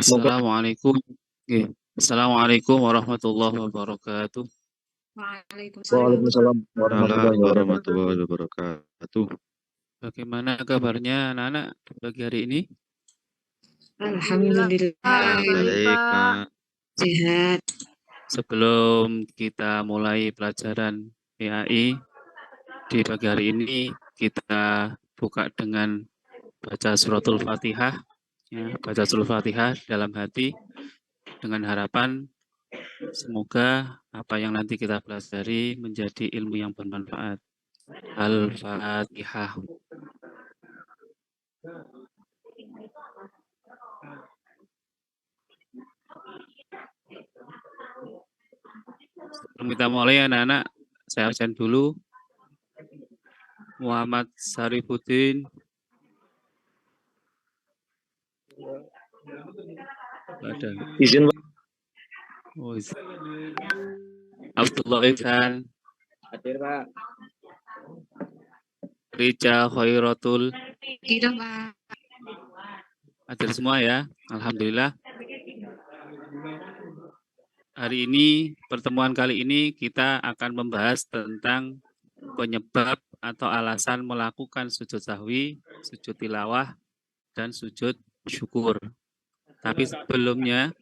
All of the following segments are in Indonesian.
Semoga Assalamualaikum. Assalamualaikum warahmatullahi wabarakatuh. Waalaikumsalam warahmatullahi wabarakatuh. warahmatullahi wabarakatuh. Bagaimana kabarnya anak-anak pagi hari ini? Alhamdulillah. Baik, Pak. Sehat. Sebelum kita mulai pelajaran PAI di pagi hari ini, kita buka dengan baca suratul Fatihah. Ya, baca suratul Fatihah dalam hati dengan harapan semoga apa yang nanti kita pelajari menjadi ilmu yang bermanfaat. Al-Fatihah. Sebelum kita mulai anak-anak, saya absen dulu. Muhammad Sarifuddin. Ada. Izin Pak. Oh, Abdullah Ihsan. Hadir Pak. Rica Khairatul. Tidak, Pak. Hadir semua ya. Alhamdulillah. Hari ini, pertemuan kali ini kita akan membahas tentang penyebab atau alasan melakukan sujud sahwi, sujud tilawah, dan sujud syukur. Tapi sebelumnya,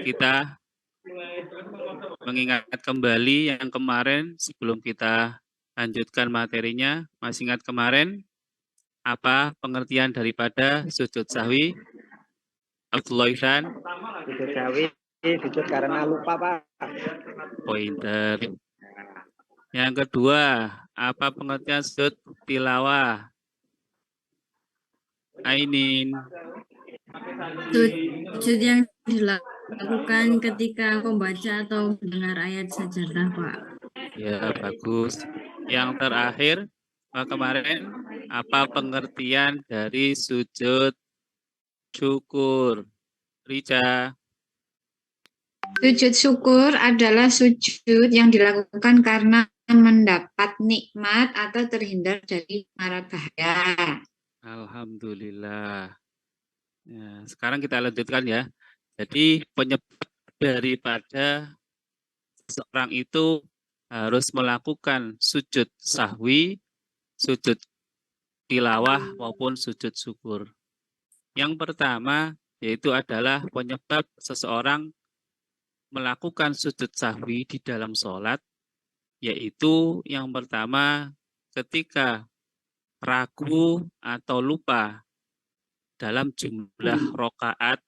kita mengingat kembali yang kemarin sebelum kita lanjutkan materinya. Masih ingat kemarin apa pengertian daripada sujud sahwi? Abdullah Ihsan. Sujud sahwi, sujud karena lupa Pak. Pointer. Yang kedua, apa pengertian sujud tilawah? Ainin. Sujud yang dilakukan ketika membaca atau mendengar ayat sajadah, Pak. Ya, bagus. Yang terakhir, kemarin, apa pengertian dari sujud syukur? Rica. Sujud syukur adalah sujud yang dilakukan karena mendapat nikmat atau terhindar dari mara bahaya. Alhamdulillah. Ya, sekarang kita lanjutkan ya. Jadi penyebab daripada seseorang itu harus melakukan sujud sahwi, sujud tilawah maupun sujud syukur. Yang pertama yaitu adalah penyebab seseorang melakukan sujud sahwi di dalam sholat, yaitu yang pertama ketika ragu atau lupa dalam jumlah rokaat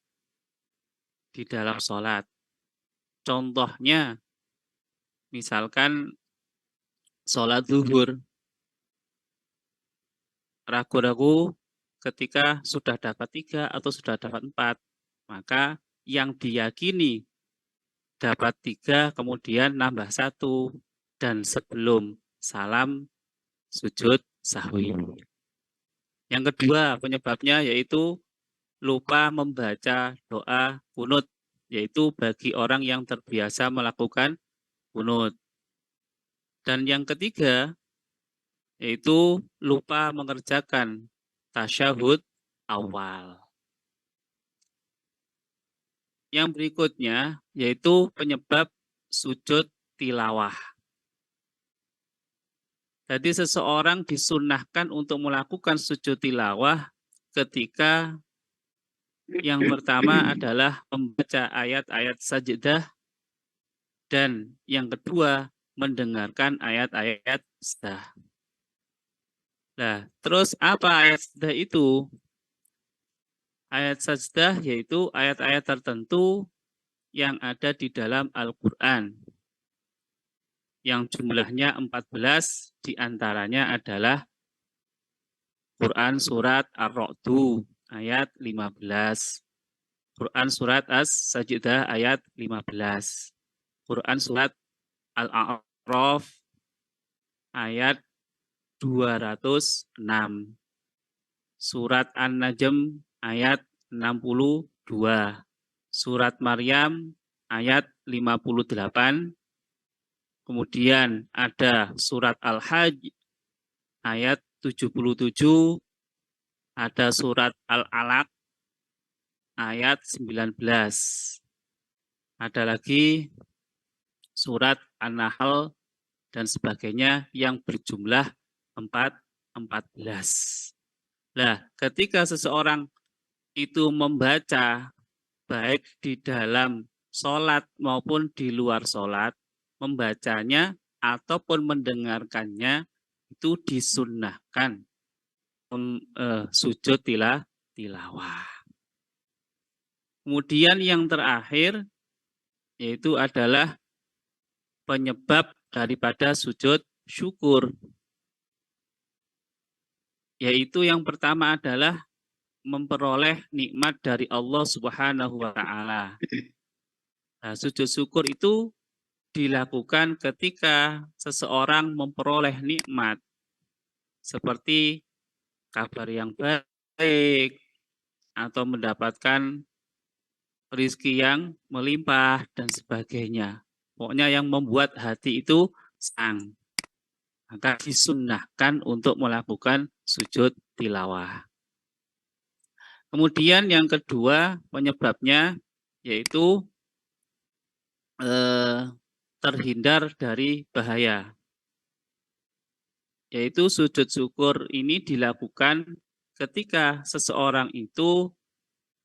di dalam sholat. Contohnya, misalkan sholat zuhur, ragu-ragu ketika sudah dapat 3 atau sudah dapat 4, maka yang diyakini dapat 3 kemudian nambah 1 dan sebelum salam sujud sahwi. Yang kedua penyebabnya yaitu lupa membaca doa kunut, yaitu bagi orang yang terbiasa melakukan kunut. Dan yang ketiga yaitu lupa mengerjakan tasyahud awal. Yang berikutnya yaitu penyebab sujud tilawah. Jadi seseorang disunnahkan untuk melakukan sujud tilawah ketika yang pertama adalah membaca ayat-ayat sajdah dan yang kedua mendengarkan ayat-ayat sajdah. Nah, terus apa ayat sajdah itu? Ayat sajdah yaitu ayat-ayat tertentu yang ada di dalam Al-Quran. Yang jumlahnya 14, diantaranya adalah Quran Surat Ar-Ra'du ayat 15. Quran Surat As-Sajdah ayat 15. Quran Surat Al-A'raf ayat 206. Surat An-Najm ayat 62. Surat Maryam ayat 58. Kemudian ada surat Al-Hajj ayat 77. Ada surat Al-Alaq ayat 19. Ada lagi surat An-Nahl dan sebagainya yang berjumlah 14. Nah, ketika seseorang itu membaca baik di dalam sholat maupun di luar sholat, membacanya ataupun mendengarkannya itu disunnahkan sujud tilawah. Kemudian yang terakhir yaitu adalah penyebab daripada sujud syukur. Yaitu yang pertama adalah memperoleh nikmat dari Allah Subhanahu wa taala. Nah, sujud syukur itu dilakukan ketika seseorang memperoleh nikmat seperti kabar yang baik atau mendapatkan rezeki yang melimpah dan sebagainya. Pokoknya yang membuat hati itu senang. Maka disunnahkan untuk melakukan sujud tilawah. Kemudian yang kedua penyebabnya yaitu terhindar dari bahaya. Yaitu sujud syukur ini dilakukan ketika seseorang itu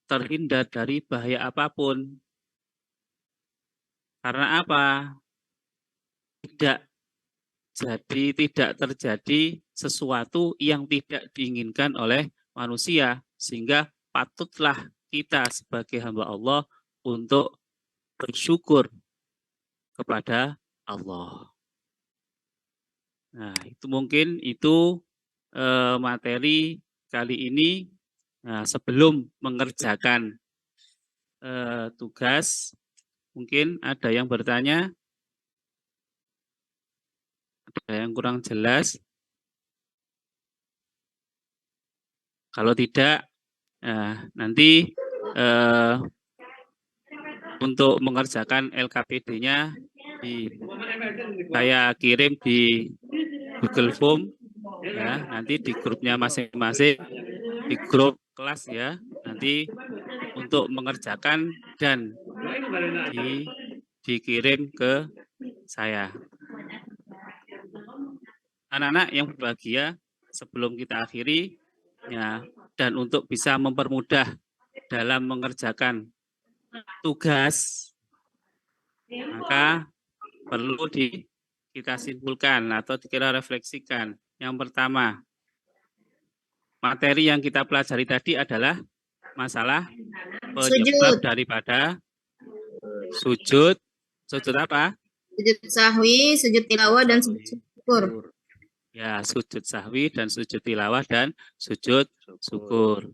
terhindar dari bahaya apapun. Karena apa? Tidak terjadi sesuatu yang tidak diinginkan oleh manusia, sehingga patutlah kita sebagai hamba Allah untuk bersyukur kepada Allah. Nah, itu mungkin itu materi kali ini. Nah, sebelum mengerjakan tugas, mungkin ada yang bertanya, ada yang kurang jelas. Kalau tidak, nanti untuk mengerjakan LKPD-nya saya kirim di Google Form, ya, nanti di grupnya masing-masing, di grup kelas ya, nanti untuk mengerjakan dan dikirim ke saya. Anak-anak yang berbahagia, sebelum kita akhiri, ya, dan untuk bisa mempermudah dalam mengerjakan tugas, maka perlu kita simpulkan atau kita refleksikan. Yang pertama, materi yang kita pelajari tadi adalah masalah penyebab daripada sujud apa? Sujud sahwi, sujud tilawah, dan sujud syukur. Ya, sujud sahwi dan sujud tilawah dan sujud syukur.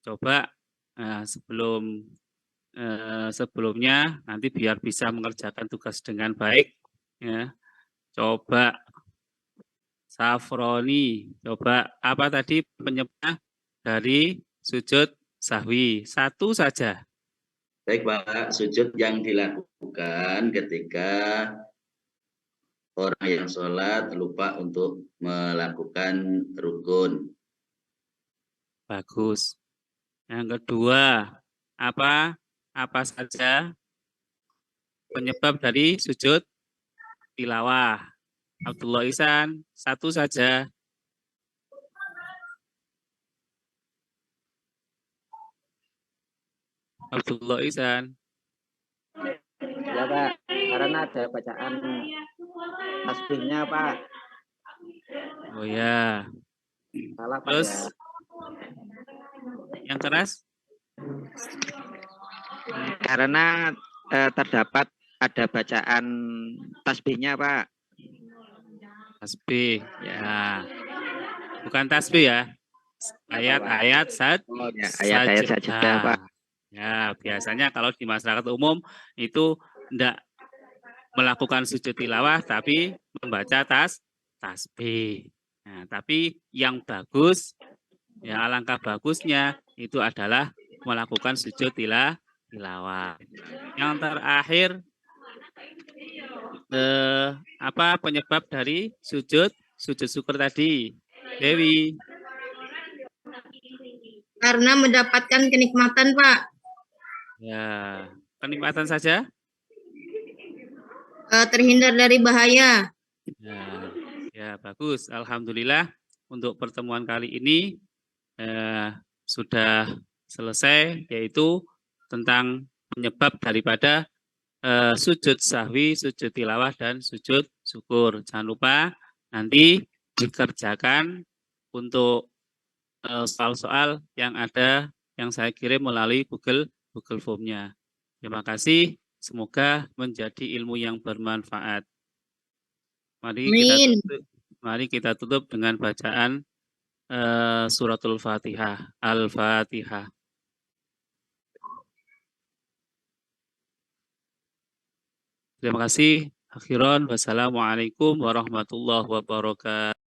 Coba sebelumnya nanti biar bisa mengerjakan tugas dengan baik, ya. Coba Safroni, coba apa tadi penyebab dari sujud sahwi? Satu saja. Baik Pak, sujud yang dilakukan ketika orang yang sholat lupa untuk melakukan rukun. Bagus. Yang kedua, apa saja penyebab dari sujud tilawah? Abdullah Ihsan, satu saja. Abdullah Ihsan. Ya Pak, karena ada bacaan tasbihnya Pak. Oh ya. Salah Pak. Terus Ya. yang keras? Karena terdapat ada bacaan tasbihnya Pak. Tasbih, ya. Bukan tasbih ya. Ayat-ayat ayat-ayat saja Pak. Ya, biasanya kalau di masyarakat umum itu tidak melakukan sujud tilawah tapi membaca tasbih. Nah, tapi yang bagus, ya alangkah bagusnya itu adalah melakukan sujud tilawah. Yang terakhir, apa penyebab dari sujud syukur tadi, Dewi? Karena mendapatkan kenikmatan, Pak. Ya, kenikmatan saja. Terhindar dari bahaya. Ya, ya bagus. Alhamdulillah untuk pertemuan kali ini sudah selesai, yaitu tentang penyebab daripada sujud sahwi, sujud tilawah, dan sujud syukur. Jangan lupa nanti dikerjakan untuk soal-soal yang ada yang saya kirim melalui Google Form-nya. Terima kasih. Semoga menjadi ilmu yang bermanfaat. Amin. Mari kita tutup dengan bacaan suratul Fatihah. Al-Fatihah. Terima kasih. Akhiran, wassalamualaikum warahmatullahi wabarakatuh.